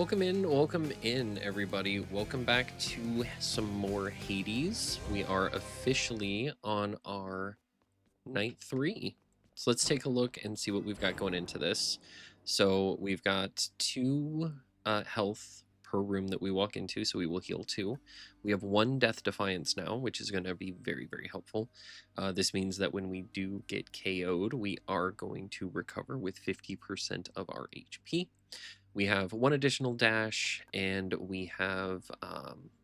welcome in, everybody. Welcome back to some more Hades. We are officially on our night 3. So let's take a look and see what we've got going into this. So we've got 2 health per room that we walk into, so we will heal 2. We have 1 Death Defiance now, which is going to be very, very helpful. This means that when we do get KO'd, we are going to recover with 50% of our HP. We have 1 additional dash, and we have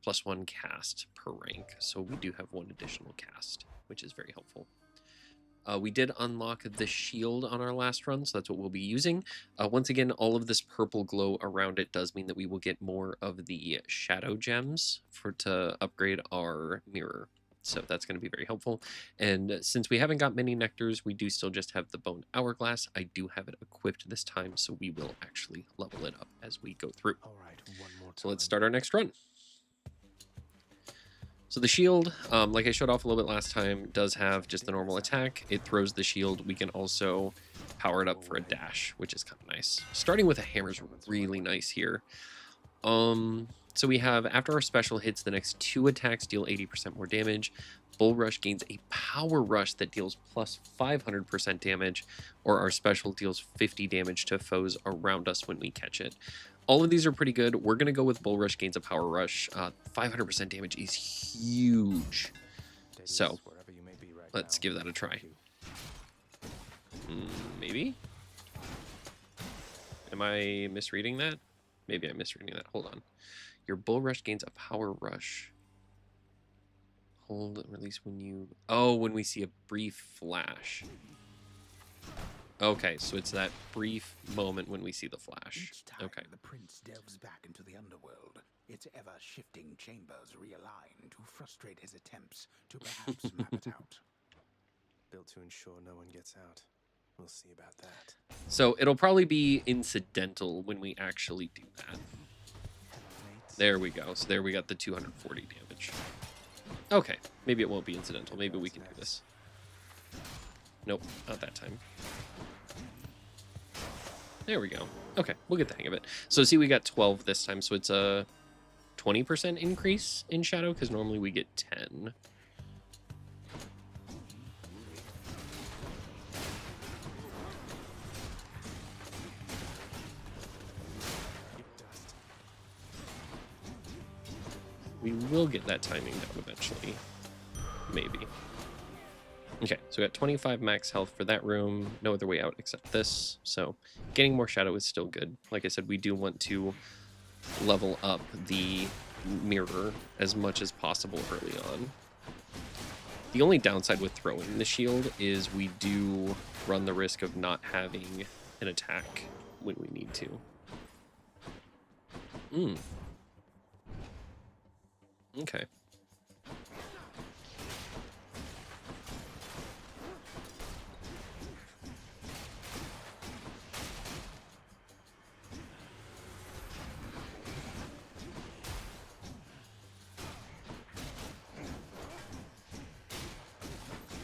+1 cast per rank. So we do have 1 additional cast, which is very helpful. We did unlock the shield on our last run, so that's what we'll be using. Once again, all of this purple glow around it does mean that we will get more of the shadow gems to upgrade our mirror. So that's going to be very helpful. And since we haven't got many nectars, we do still just have the bone hourglass. I do have it equipped this time, so we will actually level it up as we go through. All right, one more time. So let's start our next run. So the shield, like I showed off a little bit last time, does have just the normal attack. It throws the shield. We can also power it up for a dash, which is kind of nice. Starting with a hammer is really nice here. So we have, after our special hits, the next 2 attacks deal 80% more damage. Bull Rush gains a power rush that deals plus 500% damage, or our special deals 50 damage to foes around us when we catch it. All of these are pretty good. We're going to go with Bull Rush gains a power rush. 500% damage is huge. So let's give that a try. Maybe? Am I misreading that? Maybe I'm misreading that. Hold on. Your Bull Rush gains a power rush. Hold and release when you... Oh, when we see a brief flash. Okay, so it's that brief moment when we see the flash. Each time Okay. the prince delves back into the underworld, its ever-shifting chambers realign to frustrate his attempts to perhaps map it out. Built to ensure no one gets out. We'll see about that. So it'll probably be incidental when we actually do that. There we go. So there we got the 240 damage. Okay, maybe it won't be incidental. Maybe we can do this. Nope, not that time. There we go. Okay, we'll get the hang of it. So see, we got 12 this time, so it's a 20% increase in shadow, because normally we get 10. We will get that timing down eventually. Maybe. Okay, so we got 25 max health for that room. No other way out except this. So getting more shadow is still good. Like I said, we do want to level up the mirror as much as possible early on. The only downside with throwing the shield is we do run the risk of not having an attack when we need to. Okay.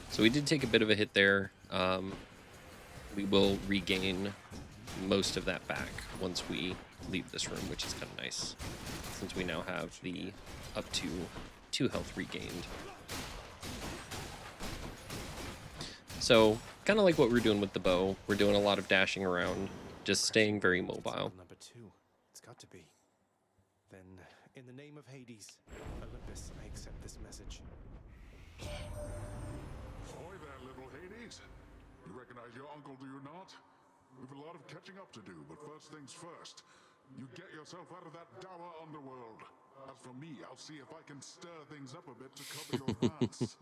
So we did take a bit of a hit there. We will regain most of that back once we leave this room, which is kind of nice, since we now have the up to 2 health regained. So kind of like what we're doing with the bow, we're doing a lot of dashing around, just staying very mobile. Number 2. It's got to be. Then, in the name of Hades, Olympus, I accept this message. Ahoy there, little Hades. You recognize your uncle, do you not? We've a lot of catching up to do, but first things first. You get yourself out of that dour underworld. As for me, I'll see if I can stir things up a bit to cover your pants.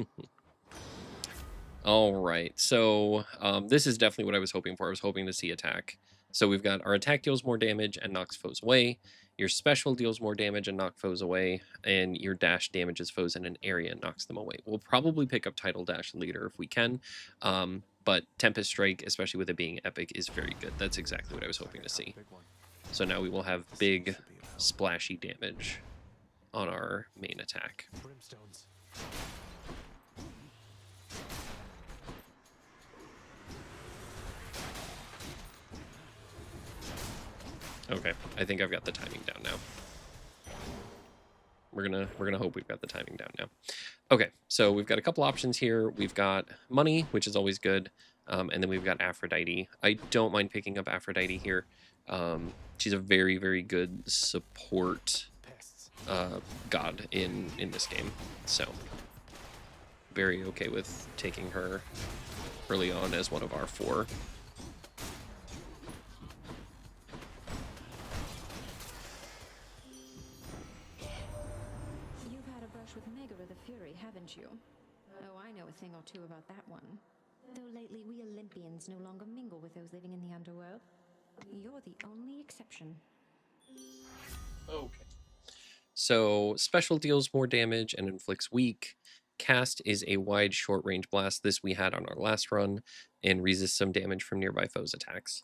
All right, so this is definitely what I was hoping for. I was hoping to see attack. So we've got our attack deals more damage and knocks foes away. Your special deals more damage and knock foes away. And your dash damages foes in an area and knocks them away. We'll probably pick up Tidal Dash later if we can. But Tempest Strike, especially with it being epic, is very good. That's exactly what I was hoping to see. So now we will have big, splashy damage on our main attack. Brimstones. Okay, I think I've got the timing down now. We're gonna hope we've got the timing down now. Okay, so we've got a couple options here. We've got money, which is always good, and then we've got Aphrodite. I don't mind picking up Aphrodite here. She's a very, very good support Pests. god in this game, so very okay with taking her early on as one of our 4. You've had a brush with Megara the Fury, haven't you? Oh, I know a thing or two about that one. Though lately we Olympians no longer mingle with those living in the underworld. You're the only exception. Okay. So special deals more damage and inflicts weak. Cast is a wide short range blast. This we had on our last run, and resists some damage from nearby foes' attacks.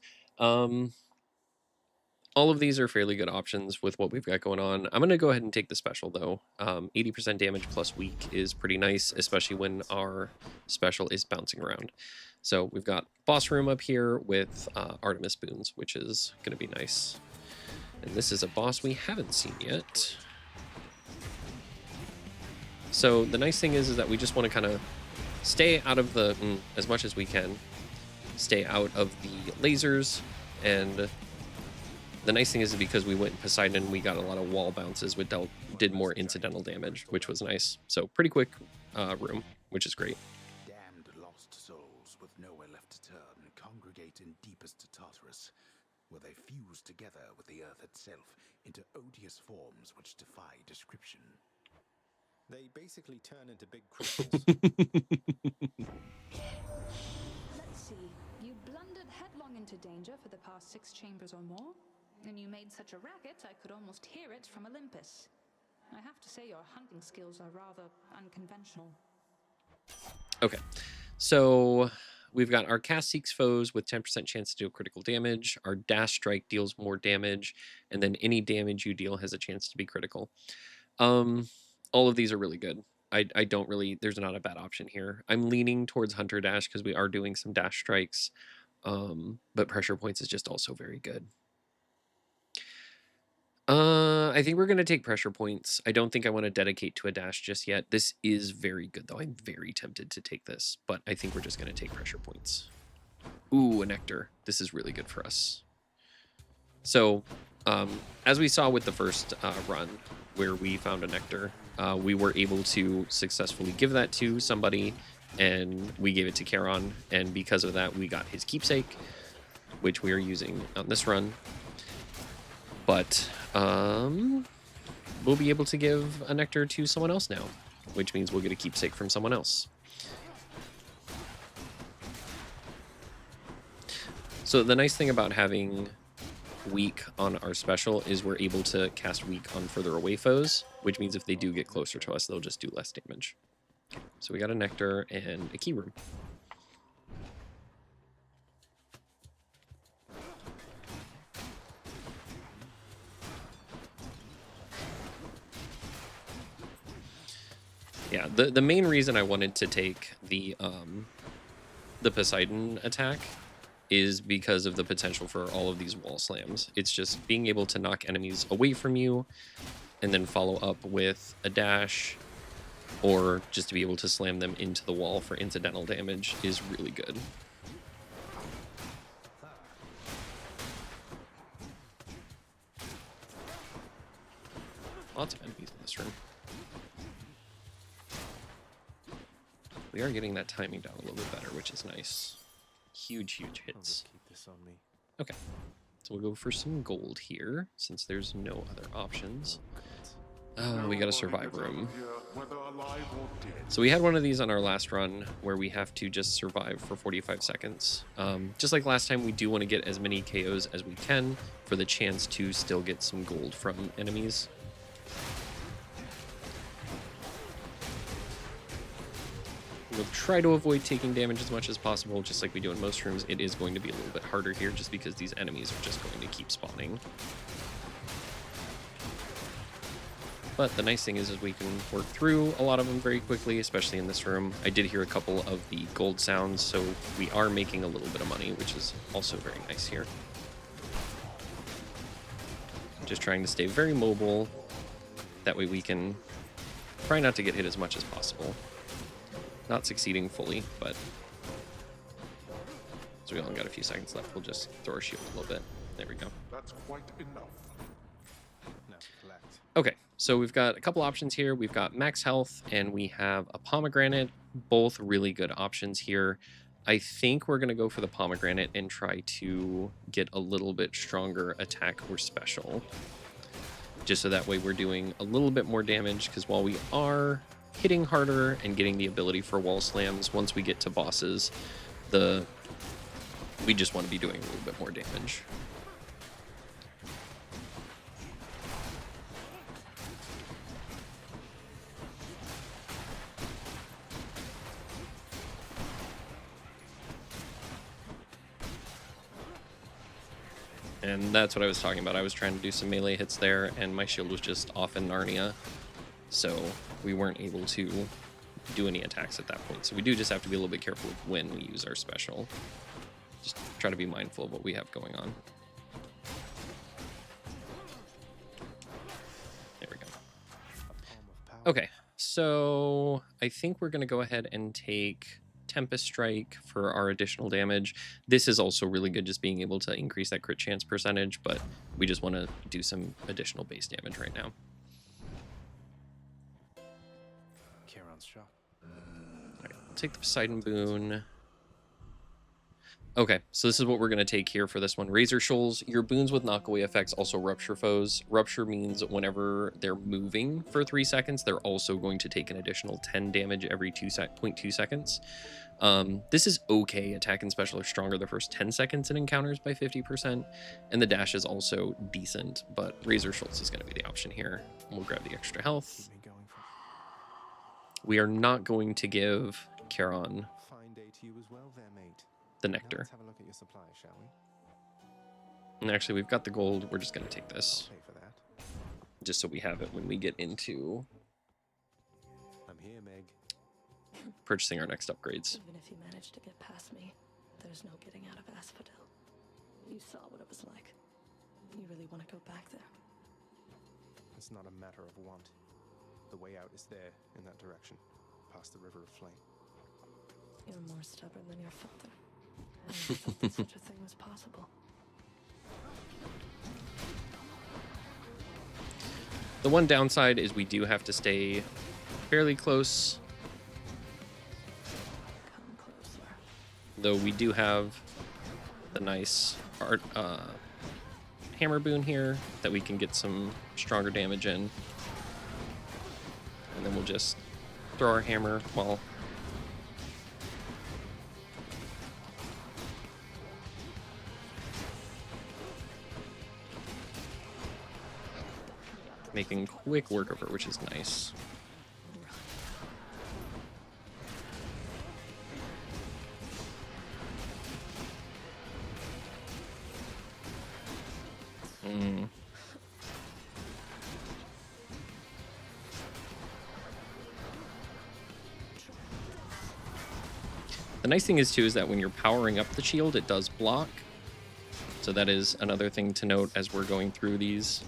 All of these are fairly good options with what we've got going on. I'm going to go ahead and take the special, though. 80% damage plus weak is pretty nice, especially when our special is bouncing around. So we've got boss room up here with Artemis boons, which is going to be nice. And this is a boss we haven't seen yet. So the nice thing is that we just want to kind of stay out of the, as much as we can, stay out of the lasers. And the nice thing is because we went Poseidon, we got a lot of wall bounces, which did more incidental damage, which was nice. So pretty quick room, which is great. Damned lost souls with nowhere left to turn congregate in deepest Tartarus, where they fuse together with the earth itself into odious forms which defy description. They basically turn into big crystals. Let's see. You blundered headlong into danger for the past 6 chambers or more, and you made such a racket I could almost hear it from Olympus. I have to say your hunting skills are rather unconventional. Okay, so we've got our cast seeks foes with 10% chance to deal critical damage. Our dash strike deals more damage, and then any damage you deal has a chance to be critical. All of these are really good. I don't really, there's not a bad option here. I'm leaning towards Hunter Dash because we are doing some dash strikes, but pressure points is just also very good. I think we're going to take pressure points. I don't think I want to dedicate to a dash just yet. This is very good, though. I'm very tempted to take this, but I think we're just going to take pressure points. Ooh, a nectar. This is really good for us. So, as we saw with the first run where we found a nectar, we were able to successfully give that to somebody, and we gave it to Charon, and because of that, we got his keepsake, which we are using on this run. But we'll be able to give a nectar to someone else now, which means we'll get a keepsake from someone else. So the nice thing about having weak on our special is we're able to cast weak on further away foes, which means if they do get closer to us, they'll just do less damage. So we got a nectar and a key room. Yeah, the main reason I wanted to take the Poseidon attack is because of the potential for all of these wall slams. It's just being able to knock enemies away from you and then follow up with a dash, or just to be able to slam them into the wall for incidental damage is really good. Lots of enemies in this room. We are getting that timing down a little bit better, which is nice. Huge I'll hits. just keep this on me. Okay, so we'll go for some gold here, since there's no other options. We got a survive room. So we had one of these on our last run, where we have to just survive for 45 seconds. Just like last time, we do want to get as many KOs as we can for the chance to still get some gold from enemies. We'll try to avoid taking damage as much as possible, just like we do in most rooms. It is going to be a little bit harder here just because these enemies are just going to keep spawning. But the nice thing is we can work through a lot of them very quickly, especially in this room. I did hear a couple of the gold sounds, so we are making a little bit of money, which is also very nice here. Just trying to stay very mobile. That way we can try not to get hit as much as possible. Not succeeding fully, but... So we only got a few seconds left. We'll just throw our shield a little bit. There we go. That's quite enough. Now collect. Okay, so we've got a couple options here. We've got max health and we have a pomegranate. Both really good options here. I think we're going to go for the pomegranate and try to get a little bit stronger attack or special. Just so that way we're doing a little bit more damage, because while we are hitting harder and getting the ability for wall slams, once we get to bosses, we just want to be doing a little bit more damage. And that's what I was talking about. I was trying to do some melee hits there, and my shield was just off in Narnia. So we weren't able to do any attacks at that point. So we do just have to be a little bit careful with when we use our special. Just try to be mindful of what we have going on. There we go. Okay, so I think we're going to go ahead and take Tempest Strike for our additional damage. This is also really good, just being able to increase that crit chance percentage, but we just want to do some additional base damage right now. Charon's shop. Alright, take the Poseidon boon. Okay, so this is what we're going to take here for this one. Razor Shoals. Your boons with knockaway effects also rupture foes. Rupture means whenever they're moving for 3 seconds, they're also going to take an additional 10 damage every 0.2 seconds. This is okay. Attack and special are stronger the first 10 seconds in encounters by 50%. And the dash is also decent, but Razor Shoals is going to be the option here. We'll grab the extra health. Keep me going for We are not going to give Charon fine day to you as well there, mate. the Now nectar. let's have a look at your supply, shall we? And actually, we've got the gold. We're just going to take this, I'll pay for that. just so we have it when we get into I'm here, Meg. purchasing our next upgrades. Even if you manage to get past me, there's no getting out of Asphodel. You saw what it was like. You really want to go back there? It's not a matter of want. The way out is there, in that direction, past the River of Flame. You're more stubborn than your father. I never thought that such a thing was possible. The one downside is we do have to stay fairly close, Come closer. though we do have the nice hammer boon here that we can get some stronger damage in. And then we'll just throw our hammer while making quick work of her, which is nice. The nice thing is too is that when you're powering up the shield, it does block. So that is another thing to note as we're going through these.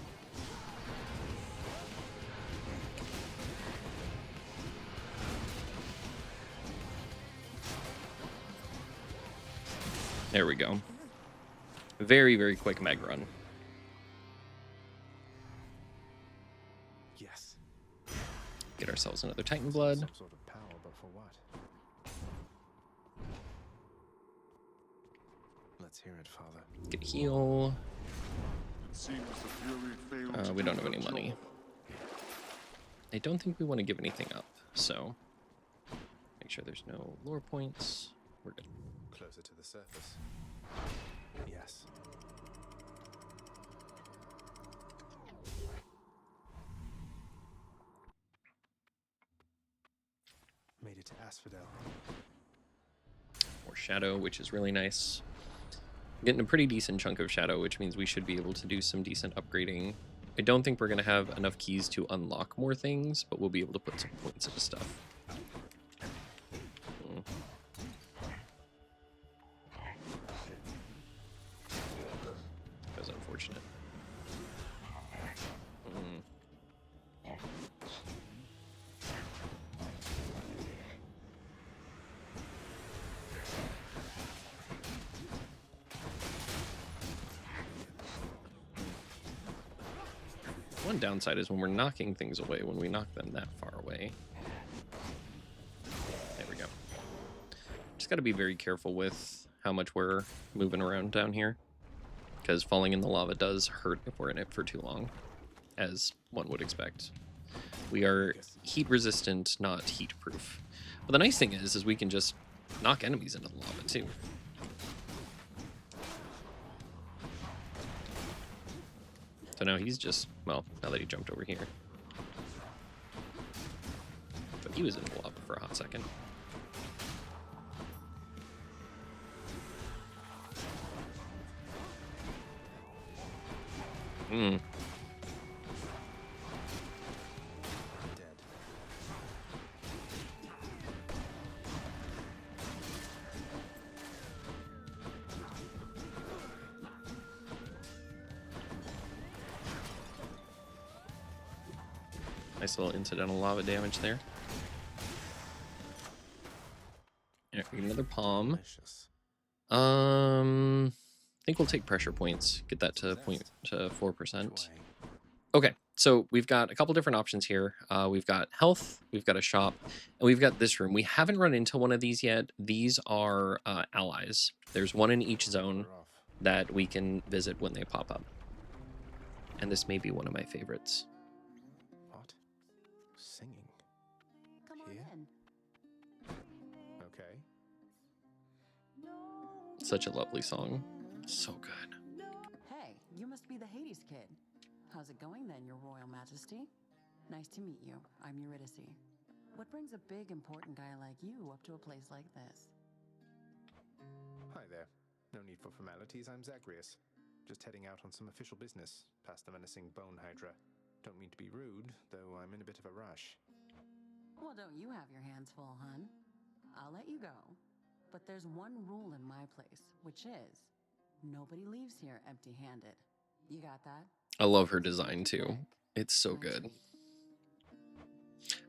There we go. Very, very quick mag run. Yes. Get ourselves another Titan Blood. Some sort of power, but for what? Let's hear it, Father. Get a heal. It seems the Fury failed to We do don't have their any money. job. I don't think we want to give anything up, so make sure there's no lore points. We're good. Closer to the surface. Yes. Made it to Asphodel. More shadow, which is really nice. Getting a pretty decent chunk of shadow, which means we should be able to do some decent upgrading. I don't think we're going to have enough keys to unlock more things, but we'll be able to put some points into stuff. That was unfortunate. one downside is when we're knocking things away, when we knock them that far away. There we go. Just got to be very careful with how much we're moving around down here, because falling in the lava does hurt if we're in it for too long, as one would expect. We are heat resistant, not heat proof. But the nice thing is we can just knock enemies into the lava too. So now he's just, well, now that he jumped over here. But he was in the lava for a hot second. Hmm. Dead. Nice little incidental lava damage there. Yeah, another palm. Delicious. I think we'll take pressure points. Get that to 4%. Okay, so we've got a couple different options here. We've got health, we've got a shop, and we've got this room. We haven't run into one of these yet. These are allies. There's one in each zone We're off. that we can visit when they pop up. And this may be one of my favorites. What? Singing? Come on Here? in. Okay. Such a lovely song. So good. Hey, you must be the Hades kid. How's it going then, Your Royal Majesty? Nice to meet you. I'm Eurydice. What brings a big, important guy like you up to a place like this? Hi there. No need for formalities. I'm Zagreus. Just heading out on some official business past the menacing Bone Hydra. Don't mean to be rude, though I'm in a bit of a rush. Well, don't you have your hands full, hun? I'll let you go. But there's one rule in my place, which is nobody leaves here empty-handed. You got that? I love her design too. Quick. It's so Nice good. sweet.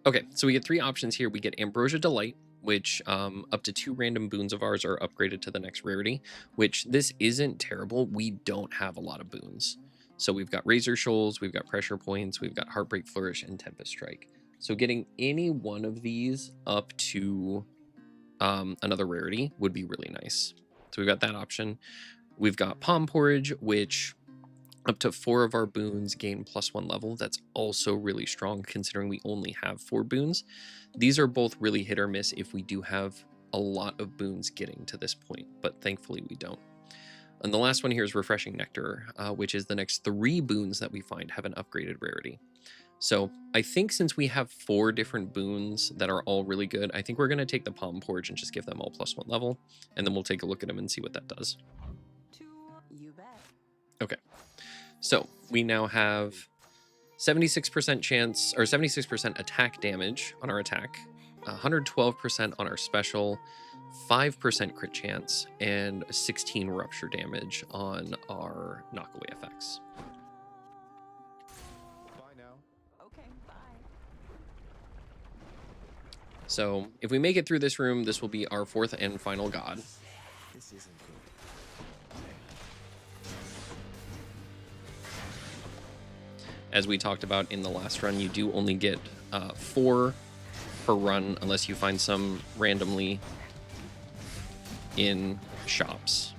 Okay, so we get 3 options here. We get Ambrosia Delight, which up to 2 random boons of ours are upgraded to the next rarity, which this isn't terrible. We don't have a lot of boons. So we've got Razor Shoals, we've got Pressure Points, we've got Heartbreak Flourish, and Tempest Strike. So getting any one of these up to another rarity would be really nice. So we've got that option. We've got Palm Porridge, which up to 4 of our boons gain +1 level. That's also really strong considering we only have 4 boons. These are both really hit or miss if we do have a lot of boons getting to this point, but thankfully we don't. And the last one here is Refreshing Nectar, which is the next 3 boons that we find have an upgraded rarity. So I think since we have 4 different boons that are all really good, I think we're going to take the Palm Porridge and just give them all +1 level, and then we'll take a look at them and see what that does. You bet. Okay, so we now have 76% chance, or 76% attack damage on our attack, 112% on our special, 5% crit chance, and 16 rupture damage on our knockaway effects. Bye now. Okay, bye. So if we make it through this room, this will be our 4th and final god. This isn't good. As we talked about in the last run, you do only get 4 per run unless you find some randomly in shops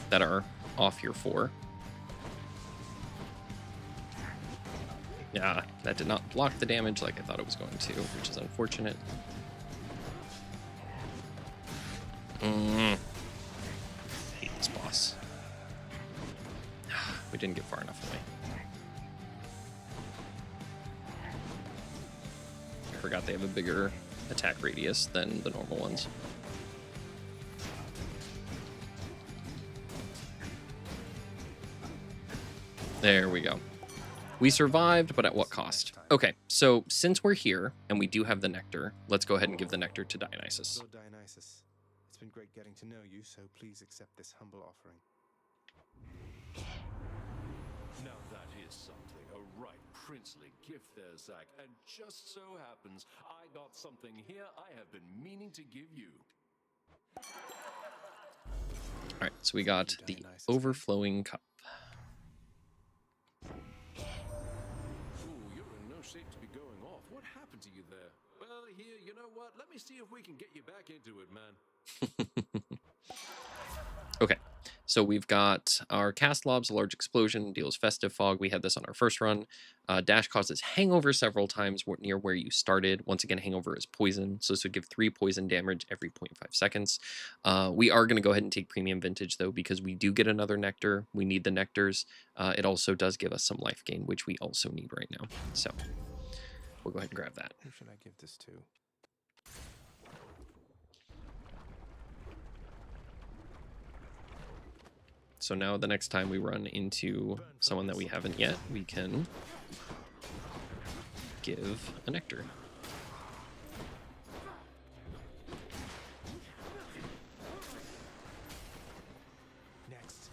that are off your 4. Yeah, that did not block the damage like I thought it was going to, which is unfortunate. Hate this boss. We didn't get far enough away. I forgot they have a bigger attack radius than the normal ones. There we go. We survived, but at what cost? Okay, so since we're here and we do have the nectar, let's go ahead and give the nectar to Dionysus. Lord Dionysus, it's been great getting to know you, so please accept this humble offering. Now that is something, a right princely gift there, Zack. And just so happens, I got something here I have been meaning to give you. All right, so we got the overflowing cup. going off. What happened to you there? Well, here, you know what? Let me see if we can get you back into it, man. Okay, so we've got our Cast Lobs, a large explosion, deals Festive Fog. We had this on our first run. Dash causes Hangover several times near where you started. Once again, Hangover is poison, so this would give 3 poison damage every 0.5 seconds. We are going to go ahead and take Premium Vintage, though, because we do get another Nectar. We need the Nectars. It also does give us some life gain, which we also need right now. So we'll go ahead and grab that. Who should I give this to? So now the next time we run into someone that we haven't yet, we can give a Nectar. Next.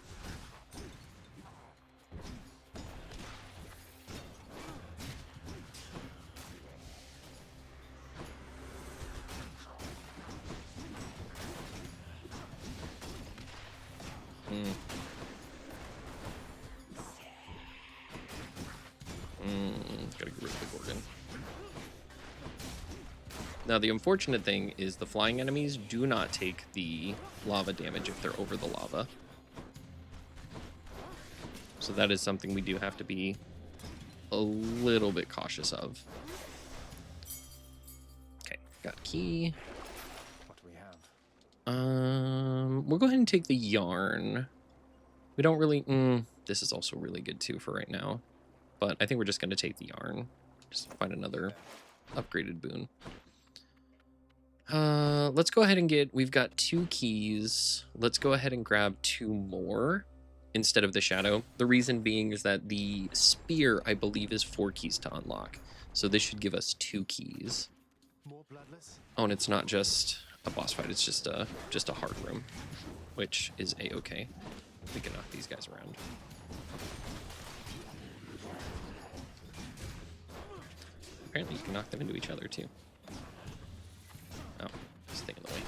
Gotta get rid of the Gorgon. Now, the unfortunate thing is the flying enemies do not take the lava damage if they're over the lava. So that is something we do have to be a little bit cautious of. Okay, got key. What do we have? We'll go ahead and take the yarn. We don't really... this is also really good, too, for right now. But I think we're just going to take the yarn. Just find another upgraded boon. Let's go ahead and get... We've got 2 keys. Let's go ahead and grab 2 more instead of the shadow. The reason being is that the spear, I believe, is 4 keys to unlock. So this should give us 2 keys. More bloodless? Oh, and it's not just a boss fight. It's just a hard room, which is a-okay. We can knock these guys around. Apparently you can knock them into each other too. Oh, this thing in the way.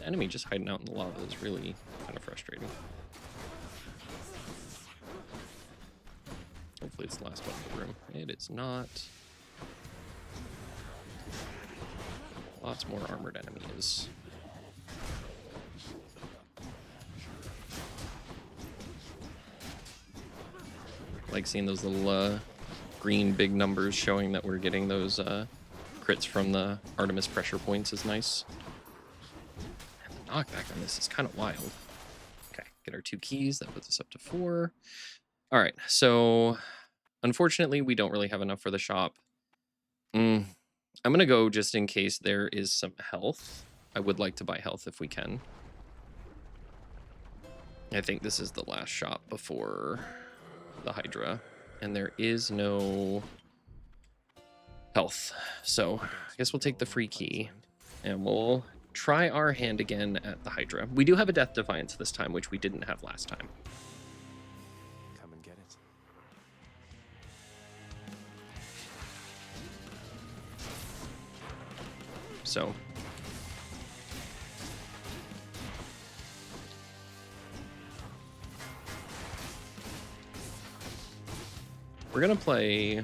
Enemy just hiding out in the lava is really kind of frustrating. Hopefully it's the last one in the room. It is not. Lots more armored enemies. Like seeing those little green big numbers showing that we're getting those crits from the Artemis pressure points is nice. Knockback on this is kind of wild. Okay, get our 2 keys. That puts us up to 4. All right, so unfortunately, we don't really have enough for the shop. I'm going to go just in case there is some health. I would like to buy health if we can. I think this is the last shop before the Hydra, and there is no health. So I guess we'll take the free key, and we'll try our hand again at the Hydra. We do have a Death Defiance this time, which we didn't have last time. Come and get it. So we're gonna play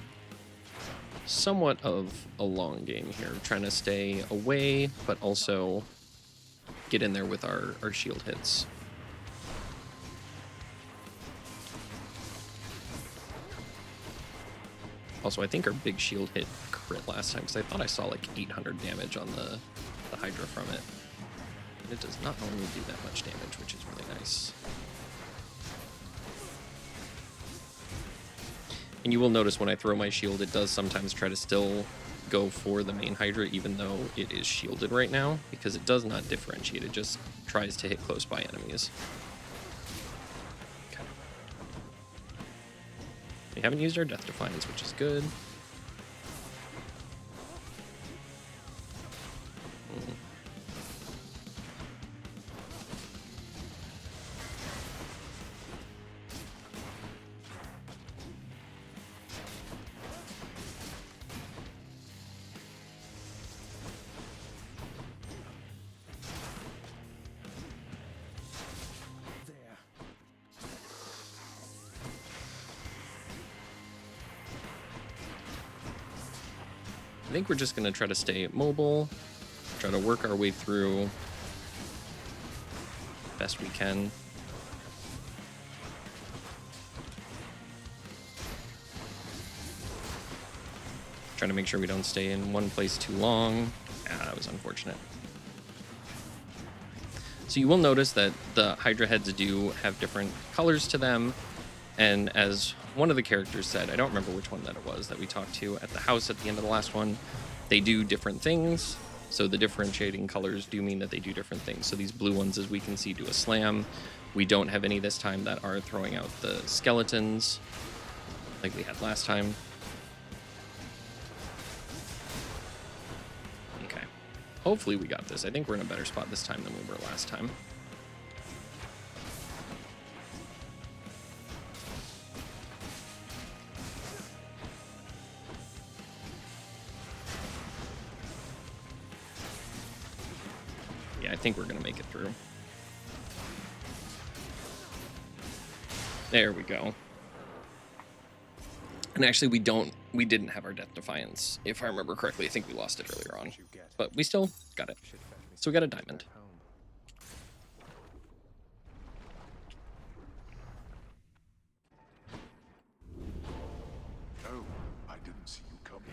somewhat of a long game here, trying to stay away, but also get in there with our shield hits. Also, I think our big shield hit crit last time, because I thought I saw like 800 damage on the Hydra from it. And it does not normally do that much damage, which is really nice. And you will notice when I throw my shield, it does sometimes try to still go for the main Hydra, even though it is shielded right now, because it does not differentiate. It just tries to hit close by enemies. Okay. We haven't used our Death Defiance, which is good. I think we're just going to try to stay mobile, try to work our way through best we can. Trying to make sure we don't stay in one place too long. Ah, that was unfortunate. So you will notice that the Hydra heads do have different colors to them. And as one of the characters said, I don't remember which one that it was that we talked to at the house at the end of the last one, they do different things. So the differentiating colors do mean that they do different things. So these blue ones, as we can see, do a slam. We don't have any this time that are throwing out the skeletons like we had last time. Okay. Hopefully we got this. I think we're in a better spot this time than we were last time. I think we're gonna make it through. There we go. And actually we didn't have our Death Defiance, if I remember correctly. I think we lost it earlier on, but we still got it. So we got a diamond. Oh, I didn't see you coming.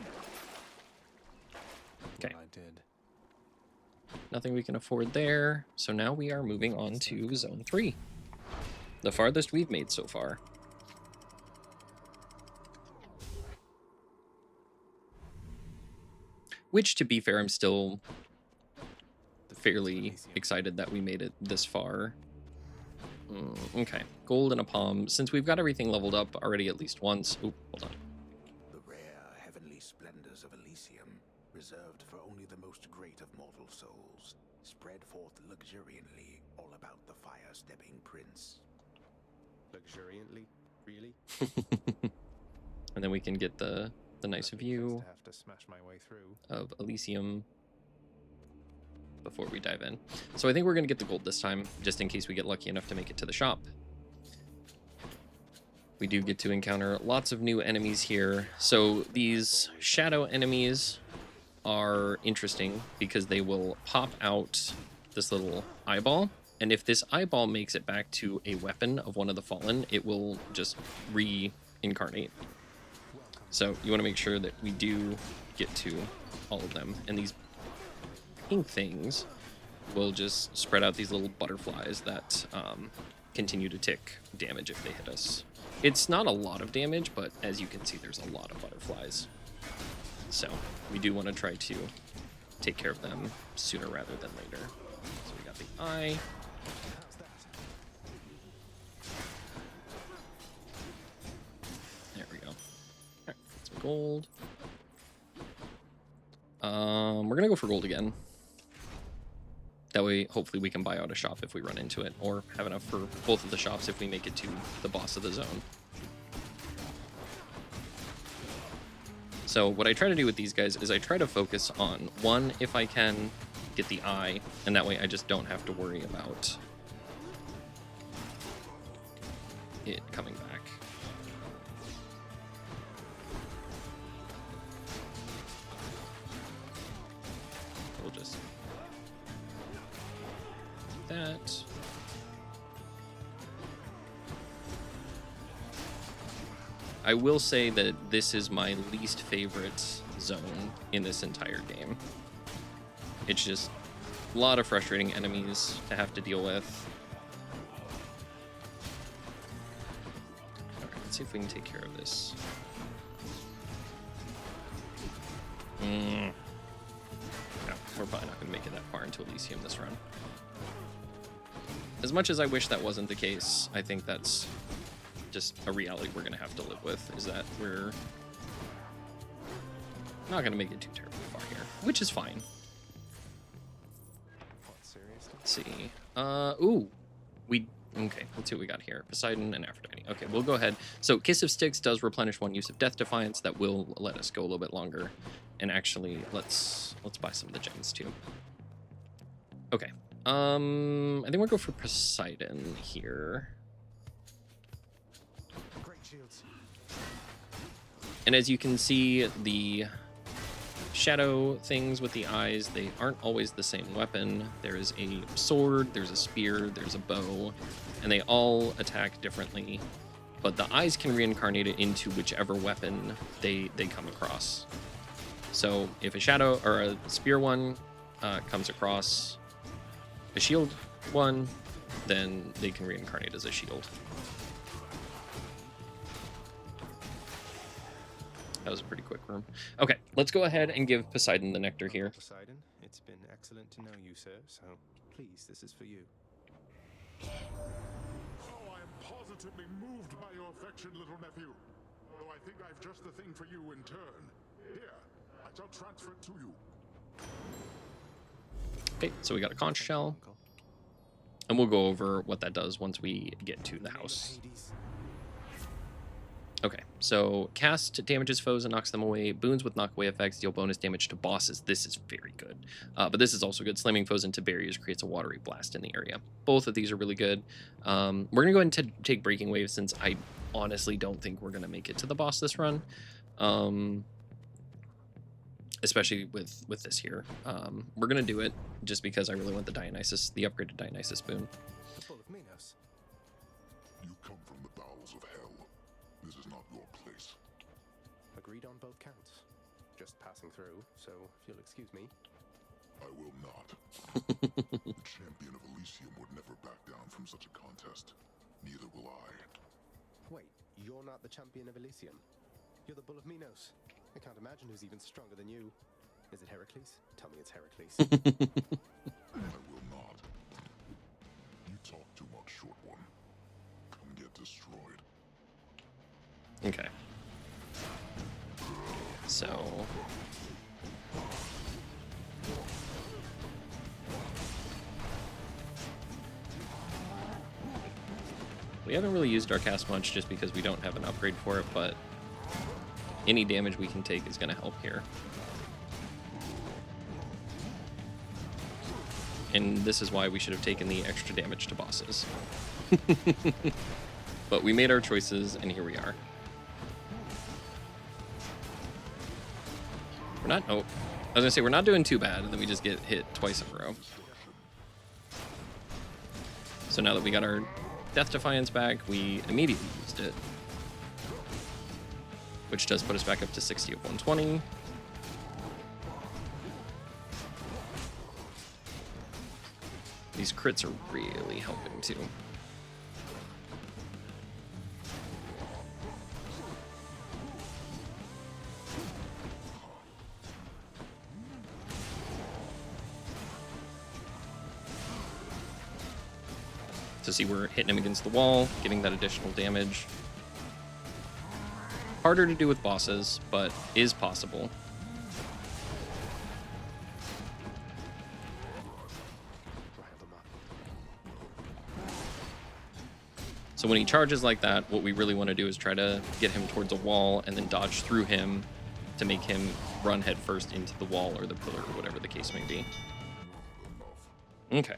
Okay. I did. Nothing we can afford there. So now we are moving on to Zone 3. The farthest we've made so far. Which, to be fair, I'm still fairly excited that we made it this far. Okay, gold and a palm. Since we've got everything leveled up already at least once. Oop, hold on. The rare heavenly splendors of Elysium, reserved for only the most great of mortal souls, spread forth luxuriantly all about the fire-stepping prince. Luxuriantly? Really? And then we can get the nice view Have to smash my way through. of Elysium before we dive in. So I think we're going to get the gold this time, just in case we get lucky enough to make it to the shop. We do get to encounter lots of new enemies here. So these shadow enemies are interesting because they will pop out this little eyeball. And if this eyeball makes it back to a weapon of one of the fallen, it will just reincarnate. So you want to make sure that we do get to all of them. And these pink things will just spread out these little butterflies that continue to tick damage if they hit us. It's not a lot of damage, but as you can see, there's a lot of butterflies. So we do want to try to take care of them sooner rather than later. So we got the eye. There we go. All right, some gold. We're gonna go for gold again. That way, hopefully we can buy out a shop if we run into it, or have enough for both of the shops if we make it to the boss of the zone. So what I try to do with these guys is I try to focus on one, if I can, get the eye, and that way I just don't have to worry about it coming back. We'll just do that. I will say that this is my least favorite zone in this entire game. It's just a lot of frustrating enemies to have to deal with. Alright, let's see if we can take care of this. No, we're probably not going to make it that far into Elysium this run. As much as I wish that wasn't the case, I think that's just a reality we're gonna have to live with, is that we're not gonna make it too terribly far here, which is fine. What, seriously? Let's see. Ooh, okay, let's see what we got here. Poseidon and Aphrodite. Okay, we'll go ahead. So Kiss of Styx does replenish 1 use of Death Defiance. That will let us go a little bit longer. And actually, let's buy some of the gems too. Okay. I think we'll go for Poseidon here. Great shields. And as you can see, the shadow things with the eyes, they aren't always the same weapon. There is a sword, there's a spear, there's a bow, and they all attack differently. But the eyes can reincarnate it into whichever weapon they come across. So if a shadow or a spear one comes across a shield one, then they can reincarnate as a shield. That was a pretty quick room. Okay, let's go ahead and give Poseidon the nectar here. Poseidon, it's been excellent to know you, sir, so please, this is for you. Oh, I am positively moved by your affection, little nephew. Though I think I've just the thing for you in turn. Here, I shall transfer it to you. Okay, so we got a conch shell, and we'll go over what that does once we get to the house. Okay, so cast damages foes and knocks them away. Boons with knockaway effects deal bonus damage to bosses. This is very good. But this is also good. Slamming foes into barriers creates a watery blast in the area. Both of these are really good. We're going to go ahead and take Breaking Wave since I honestly don't think we're going to make it to the boss this run. Especially with this here. We're going to do it just because I really want the Dionysus, the upgraded Dionysus boon. The Bull of Minos. You come from the bowels of hell. This is not your place. Agreed on both counts. Just passing through, so if you'll excuse me. I will not. The champion of Elysium would never back down from such a contest. Neither will I. Wait, you're not the champion of Elysium? You're the Bull of Minos. I can't imagine who's even stronger than you. Is it Heracles? Tell me it's Heracles. I will not. You talk too much, short one. Come get destroyed. Okay. So... we haven't really used our cast much just because we don't have an upgrade for it, but any damage we can take is going to help here. And this is why we should have taken the extra damage to bosses. But we made our choices, and here we are. We're not... oh, I was going to say, we're not doing too bad, and then we just get hit twice in a row. So now that we got our Death Defiance back, we immediately used it. Which does put us back up to 60 of 120. These crits are really helping too. So see, we're hitting him against the wall, getting that additional damage. Harder to do with bosses, but is possible. So when he charges like that, what we really want to do is try to get him towards a wall and then dodge through him to make him run headfirst into the wall or the pillar or whatever the case may be. Okay.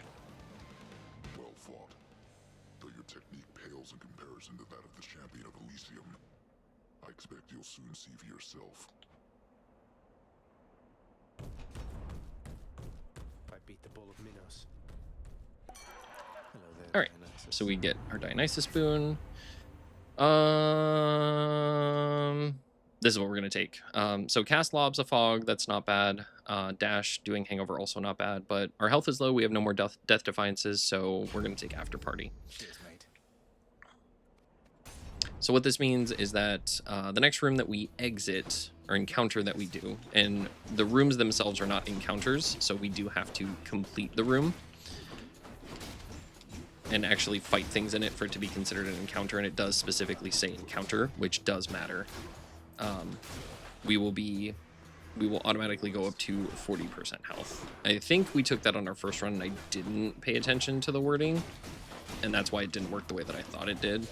Well fought. Though your technique pales in comparison to that of the champion of Elysium. I expect you'll soon see for yourself. I beat the Bull of Minos. Hello there, All right. Dionysus. So we get our Dionysus boon. This is what we're going to take. So cast Lobs of Fog, that's not bad. Dash, doing Hangover, also not bad. But our health is low. We have no more Death Defiances, so we're going to take After Party. Cheers, mate. So what this means is that the next room that we exit, or encounter that we do, and the rooms themselves are not encounters, so we do have to complete the room. and actually fight things in it for it to be considered an encounter, and it does specifically say encounter, which does matter. We will automatically go up to 40% health. I think we took that on our first run, and I didn't pay attention to the wording, and that's why it didn't work the way that I thought it did.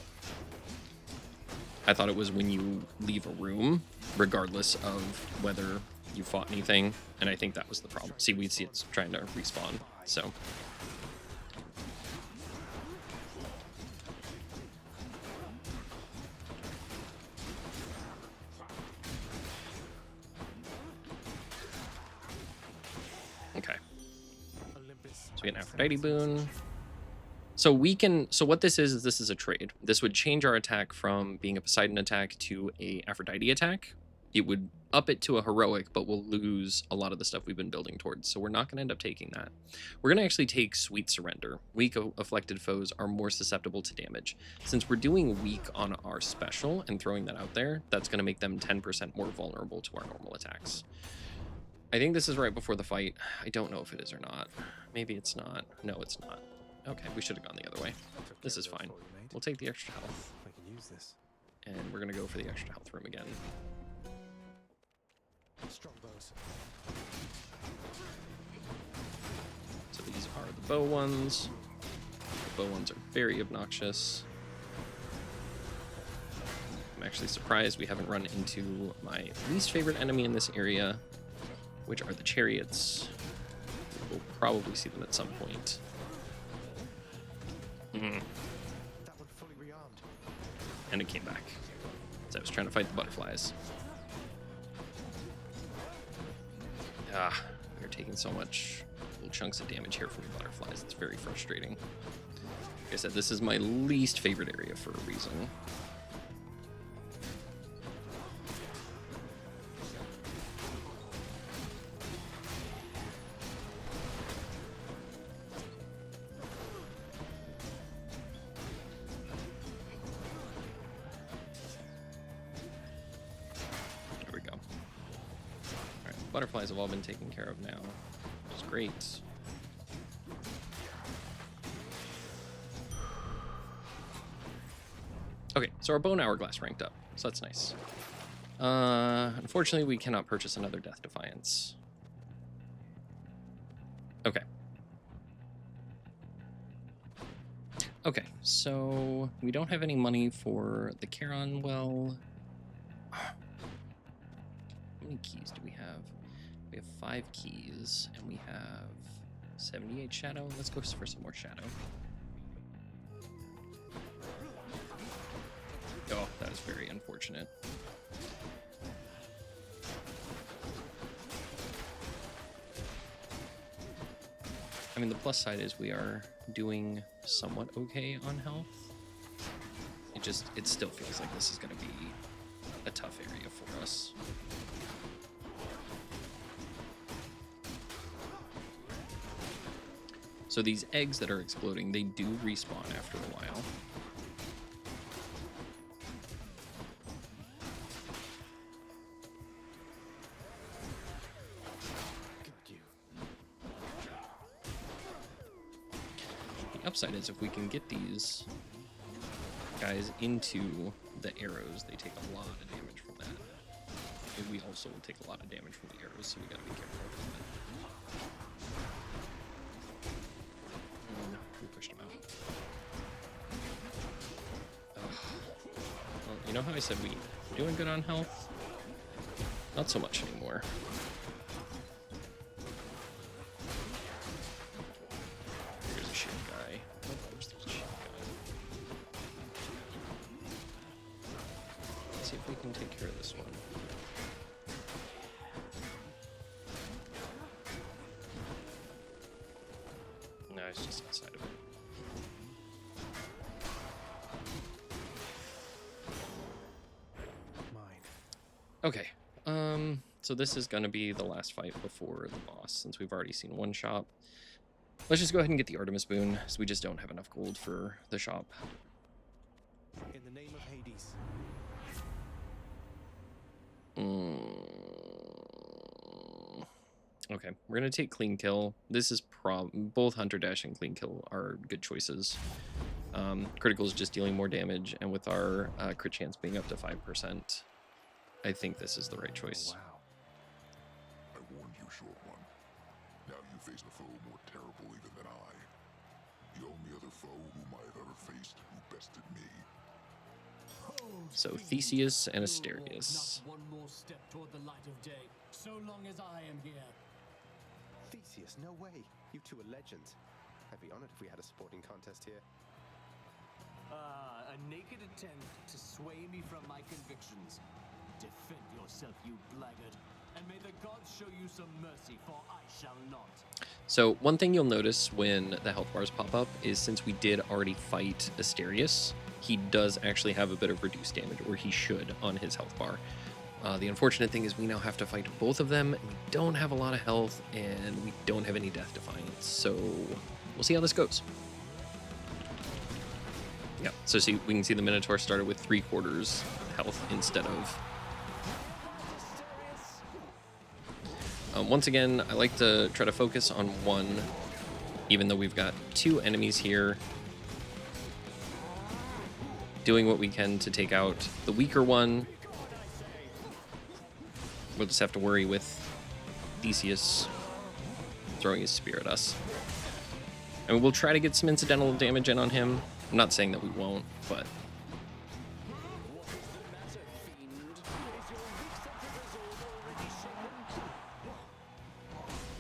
I thought it was when you leave a room, regardless of whether you fought anything, and I think that was the problem. See, we see it's trying to respawn, so. Okay. So we get an Aphrodite boon. So we can, so what this is this is a trade. This would change our attack from being a Poseidon attack to a Aphrodite attack. It would up it to a heroic, but we'll lose a lot of the stuff we've been building towards. So we're not going to end up taking that. We're going to actually take Sweet Surrender. Weak afflicted foes are more susceptible to damage. Since we're doing weak on our special and throwing that out there, that's going to make them 10% more vulnerable to our normal attacks. I think this is right before the fight. I don't know if it is or not. Maybe it's not. No, it's not. Okay, we should have gone the other way. This is fine. We'll take the extra health. I can use this. And we're going to go for the extra health room again. Strongbows. So these are the bow ones. The bow ones are very obnoxious. I'm actually surprised we haven't run into my least favorite enemy in this area, which are the chariots. We'll probably see them at some point. That one fully rearmed. And it came back. So I was trying to fight the butterflies. Ah, we're taking so much little chunks of damage here from the butterflies. It's very frustrating. Like I said, this is my least favorite area for a reason. Butterflies have all been taken care of now, which is great. Okay, so our Bone Hourglass ranked up, so that's nice. Unfortunately, we cannot purchase another Death Defiance. Okay. Okay, so we don't have any money for the Charon well. How many keys do we have? We have 5 keys, and we have 78 shadow. Let's go for some more shadow. Oh, that is very unfortunate. I mean, the plus side is we are doing somewhat okay on health. It still feels like this is going to be a tough area for us. So these eggs that are exploding, they do respawn after a while. The upside is if we can get these guys into the arrows, they take a lot of damage from that. And we also will take a lot of damage from the arrows, so we gotta be careful with that. We pushed him out. Well, you know how I said we were doing good on health? Not so much anymore. Here's a shield guy. Oh, there's a shield guy. Let's see if we can take care of this one. No, it's just outside of it. Okay, so this is going to be the last fight before the boss, since we've already seen one shop. Let's just go ahead and get the Artemis boon, so we just don't have enough gold for the shop. In the name of Hades. Okay, we're gonna take clean kill. This is both Hunter Dash and clean kill are good choices. Critical is just dealing more damage, and with our crit chance being up to 5%, I think this is the right choice. Oh, wow. I warned you, short one. Now you face a foe more terrible even than I. The only other foe whom I have ever faced who bested me. So Theseus and Asterius. Not one more step toward the light of day, so long as I am here. Theseus, no way. You two are legends. I'd be honored if we had a sporting contest here. A naked attempt to sway me from my convictions. Defend yourself, you blackguard, and may the gods show you some mercy, for I shall not. So one thing you'll notice when the health bars pop up is since we did already fight Asterius, he does actually have a bit of reduced damage, or he should on his health bar. The unfortunate thing is we now have to fight both of them, and we don't have a lot of health, and we don't have any Death Defiance, so we'll see how this goes. Yeah, so see, we can see the Minotaur started with 3/4 health instead of... once again, I like to try to focus on one, even though we've got 2 enemies here. Doing what we can to take out the weaker one. We'll just have to worry with Theseus throwing his spear at us. And we'll try to get some incidental damage in on him. I'm not saying that we won't, but...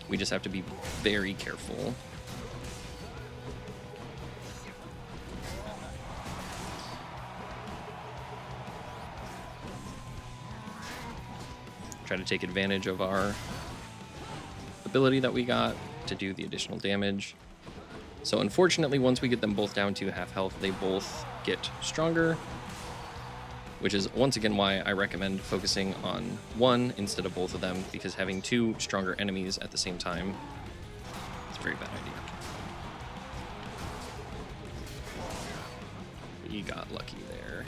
we just have to be very careful. Try to take advantage of our ability that we got to do the additional damage. So unfortunately, once we get them both down to half health, they both get stronger, which is once again why I recommend focusing on one instead of both of them, because having 2 stronger enemies at the same time is a very bad idea. We got lucky there.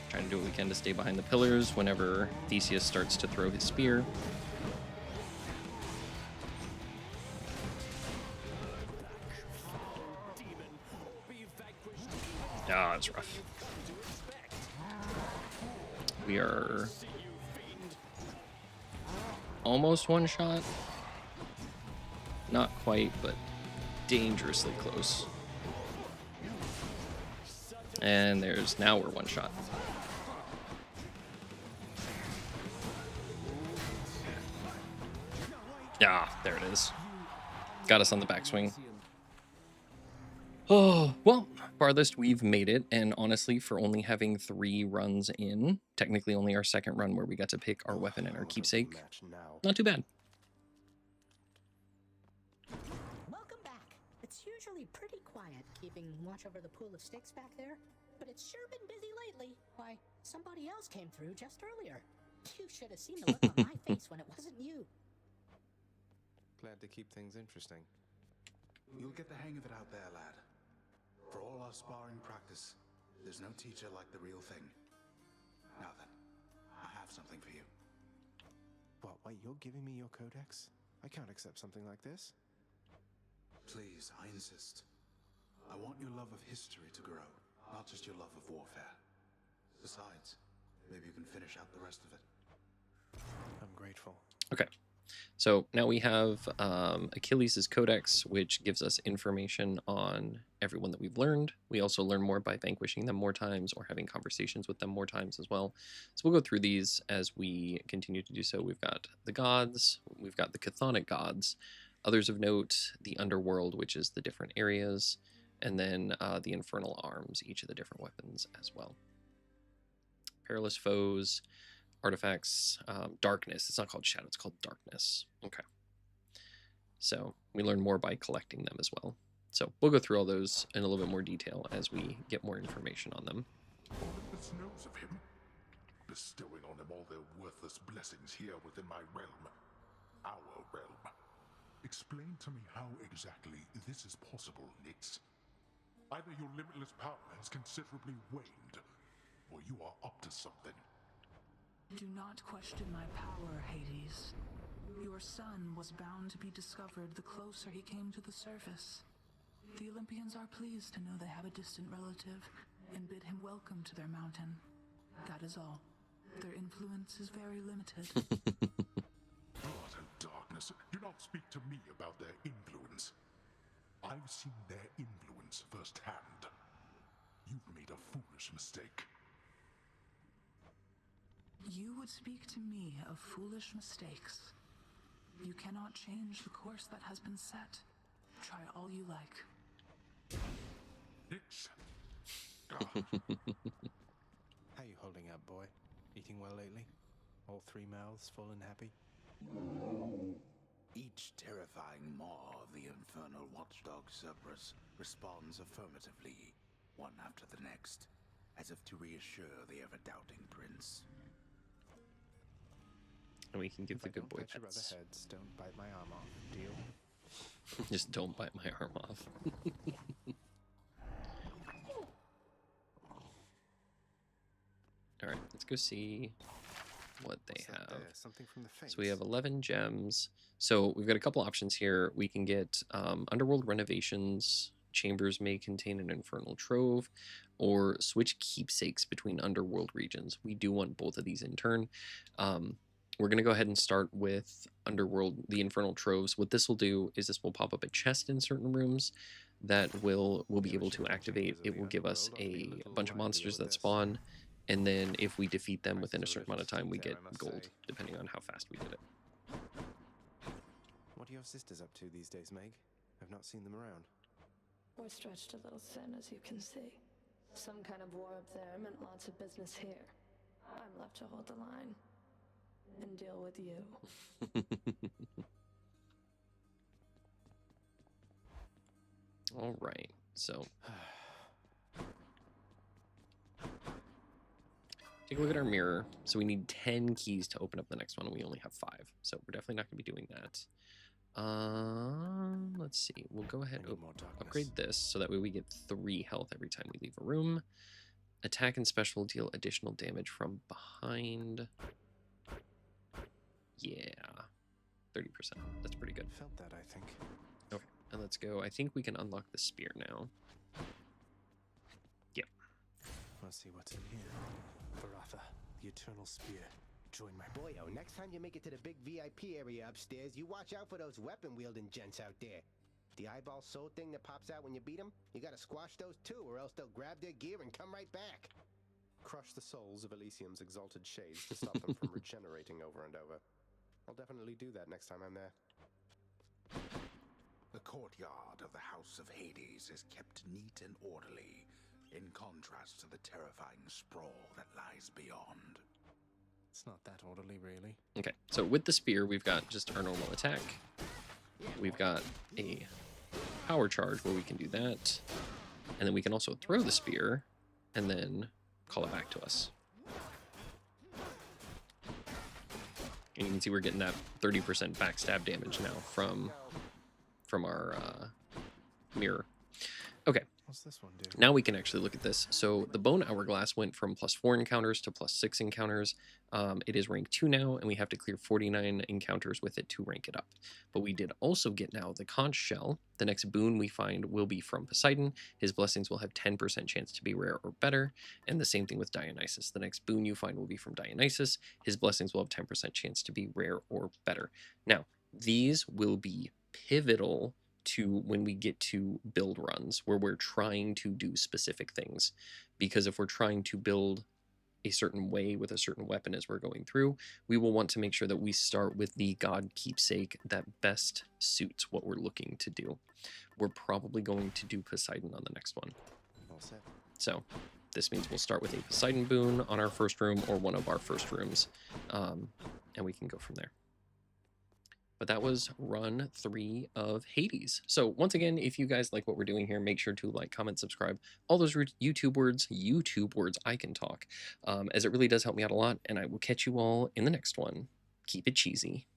Trying to do what we can to stay behind the pillars whenever Theseus starts to throw his spear. Ah, that's rough. We are almost one shot. Not quite, but dangerously close. And now we're one shot. Ah, there it is. Got us on the backswing. Oh, well, farthest we've made it, and honestly, for only having 3 runs in, technically only our second run where we got to pick our weapon and our keepsake, not too bad. Welcome back. It's usually pretty quiet keeping watch over the pool of sticks back there, but it's sure been busy lately. Why, somebody else came through just earlier. You should have seen the look on my face when it wasn't you. Glad to keep things interesting. You'll get the hang of it out there, lad. For all our sparring practice, there's no teacher like the real thing. Now then, I have something for you. What, wait, you're giving me your codex? I can't accept something like this. Please, I insist. I want your love of history to grow, not just your love of warfare. Besides, maybe you can finish out the rest of it. I'm grateful. Okay. So now we have Achilles' Codex, which gives us information on everyone that we've learned. We also learn more by vanquishing them more times or having conversations with them more times as well. So we'll go through these as we continue to do so. We've got the gods, we've got the chthonic gods, others of note, the underworld, which is the different areas, and then the infernal arms, each of the different weapons as well. Perilous foes, artifacts, darkness. It's not called shadow, it's called darkness. Okay. So we learn more by collecting them as well. So we'll go through all those in a little bit more detail as we get more information on them. Olympus knows of him, bestowing on him all their worthless blessings here within my realm. Our realm. Explain to me how exactly this is possible, Nyx. Either your limitless power has considerably waned, or you are up to something. Do not question my power, Hades. Your son was bound to be discovered the closer he came to the surface. The Olympians are pleased to know they have a distant relative and bid him welcome to their mountain. That is all. Their influence is very limited. Blood and darkness. Do not speak to me about their influence. I've seen their influence firsthand. You've made a foolish mistake. You would speak to me of foolish mistakes. You cannot change the course that has been set. Try all you like. Nix. How you holding up, boy? Eating well lately? All 3 mouths full and happy? Each terrifying maw of the infernal watchdog Cerberus responds affirmatively, one after the next, as if to reassure the ever-doubting prince. And we can give the If I good don't boy pet your other pets. heads, don't bite my arm off. Deal? Just don't bite my arm off. All right, let's go see what they What's that have. there? Something from the face. So we have 11 gems. So we've got a couple options here. We can get Underworld Renovations. Chambers may contain an Infernal Trove, or switch keepsakes between Underworld regions. We do want both of these in turn. We're going to go ahead and start with Underworld, the Infernal Troves. What this will do is this will pop up a chest in certain rooms that we'll be able to activate. It will give us a bunch of monsters that spawn, and then if we defeat them within a certain amount of time, we get gold, depending on how fast we did it. What are your sisters up to these days, Meg? I've not seen them around. We're stretched a little thin, as you can see. Some kind of war up there meant lots of business here. I'm left to hold the line and deal with you. All right, so take a look at our mirror. So we need 10 keys to open up the next one, and we only have 5. So we're definitely not going to be doing that. Let's see. We'll go ahead and upgrade this so that way we get 3 health every time we leave a room. Attack and special deal additional damage from behind. Yeah, 30%. That's pretty good. Felt that, I think. Okay, and let's go. I think we can unlock the spear now. Yep. Let's see what's in here. Baratha, the Eternal Spear. Join my Boyo, next time you make it to the big VIP area upstairs, you watch out for those weapon-wielding gents out there. The eyeball soul thing that pops out when you beat them, you gotta squash those too, or else they'll grab their gear and come right back. Crush the souls of Elysium's exalted shades to stop them from regenerating over and over. I'll definitely do that next time I'm there. The courtyard of the House of Hades is kept neat and orderly, in contrast to the terrifying sprawl that lies beyond. It's not that orderly, really. Okay, so with the spear, we've got just our normal attack. We've got a power charge where we can do that. And then we can also throw the spear and then call it back to us. And you can see we're getting that 30% backstab damage now from our mirror. Okay. What's this one do? Now we can actually look at this. So the Bone Hourglass went from +4 encounters to +6 encounters. It is rank 2 now, and we have to clear 49 encounters with it to rank it up. But we did also get now the Conch Shell. The next boon we find will be from Poseidon. His blessings will have 10% chance to be rare or better. And the same thing with Dionysus. The next boon you find will be from Dionysus. His blessings will have 10% chance to be rare or better. Now, these will be pivotal to when we get to build runs where we're trying to do specific things, because if we're trying to build a certain way with a certain weapon as we're going through, we will want to make sure that we start with the God keepsake that best suits what we're looking to do. We're probably going to do Poseidon on the next one. All set. So this means we'll start with a Poseidon boon on our first room or one of our first rooms, and we can go from there. But that was run 3 of Hades. So once again, if you guys like what we're doing here, make sure to like, comment, subscribe, all those YouTube words I can talk, as it really does help me out a lot. And I will catch you all in the next one. Keep it cheesy.